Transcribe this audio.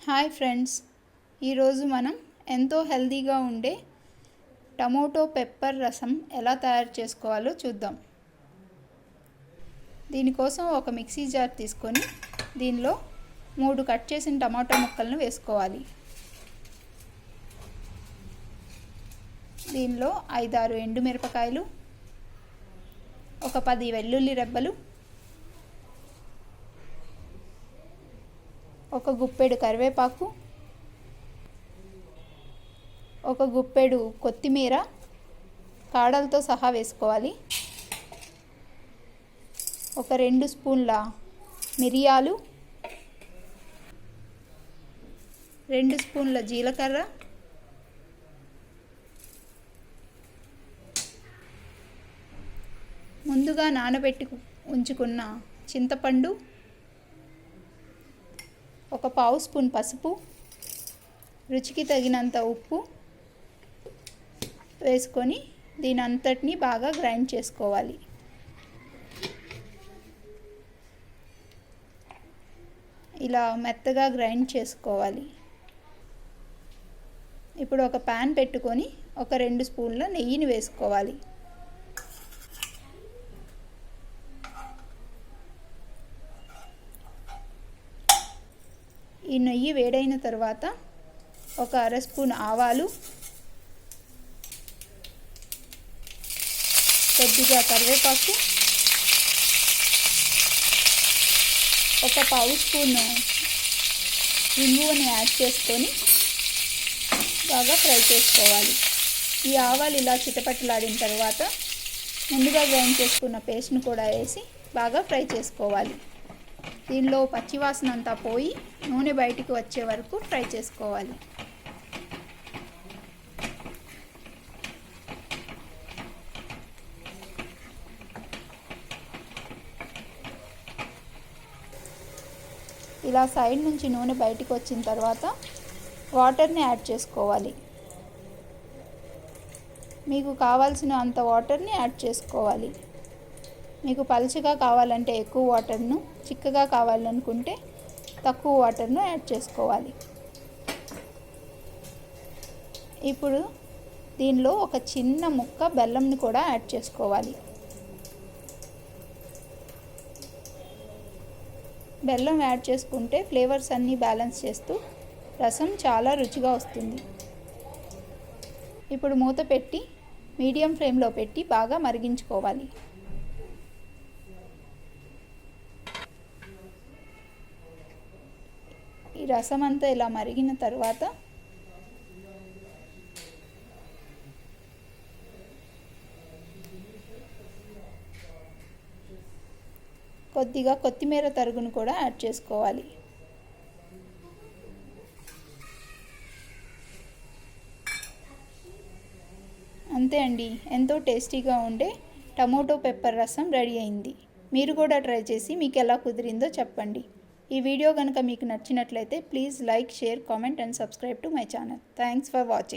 Hi friends, ఈరోజు మనం ఎంతో హెల్తీగా ఉండే టమోటో పెప్పర్ రసం ఎలా తయారు చేసుకోవాలో చూద్దాం. దీనికోసం ఒక మిక్సీ జార్ తీసుకొని దీనిలో 3 కట్ చేసిన టమాటో ముక్కలను వేసుకోవాలి. దీనిలో 5-6 ఎండుమిరపకాయలు, ఒక 10 వెల్లుల్లి రెబ్బలు, ఒక గుప్పెడు కరివేపాకు, ఒక గుప్పెడు కొత్తిమీర కాడలతో సహా వేసుకోవాలి. ఒక 2 స్పూన్ల మిరియాలు, 2 స్పూన్ల జీలకర్ర, ముందుగా నానబెట్టి ఉంచుకున్న చింతపండు, ఒక పావు స్పూన్ పసుపు, రుచికి తగినంత ఉప్పు వేసుకొని దీని అంతటిని బాగా గ్రైండ్ చేసుకోవాలి. ఇలా మెత్తగా గ్రైండ్ చేసుకోవాలి. ఇప్పుడు ఒక ప్యాన్ పెట్టుకొని ఒక 2 స్పూన్ల నెయ్యిని వేసుకోవాలి. ఈ నెయ్యి వేడైన తర్వాత ఒక 1/2 స్పూన్ ఆవాలు, కొద్దిగా కరివేపాకు, ఒక పావు స్పూన్ ఇంగువని యాడ్ చేసుకొని బాగా ఫ్రై చేసుకోవాలి. ఈ ఆవాలు ఇలా చిటపటలాడిన తర్వాత ముందుగా గ్రైండ్ చేసుకున్న పేస్ట్ను కూడా వేసి బాగా ఫ్రై చేసుకోవాలి. దీనిలో పచ్చివాసన అంతా పోయి నూనె బయటికి వచ్చే వరకు ఫ్రై చేసుకోవాలి. ఇలా సైడ్ నుంచి నూనె బయటికి వచ్చిన తర్వాత వాటర్ని యాడ్ చేసుకోవాలి. మీకు కావాల్సిన అంత వాటర్ని యాడ్ చేసుకోవాలి. మీకు పలుచగా కావాలంటే ఎక్కువ వాటర్ను, చిక్కగా కావాలనుకుంటే తక్కువ వాటర్ను యాడ్ చేసుకోవాలి. ఇప్పుడు దీనిలో ఒక చిన్న ముక్క బెల్లంని కూడా యాడ్ చేసుకోవాలి. బెల్లం యాడ్ చేసుకుంటే ఫ్లేవర్స్ అన్నీ బ్యాలెన్స్ చేస్తూ రసం చాలా రుచిగా వస్తుంది. ఇప్పుడు మూత పెట్టి మీడియం ఫ్లేమ్లో పెట్టి బాగా మరిగించుకోవాలి. ఈ రసం అంతా ఇలా మరిగిన తర్వాత కొద్దిగా కొత్తిమీర తరుగును కూడా యాడ్ చేసుకోవాలి. అంతే అండి, ఎంతో టేస్టీగా ఉండే టమోటో పెప్పర్ రసం రెడీ అయింది. మీరు కూడా ట్రై చేసి మీకు ఎలా కుదిరిందో చెప్పండి. ఈ వీడియో కనుక మీకు నచ్చినట్లయితే please like, share, comment and subscribe to my channel. Thanks for watching.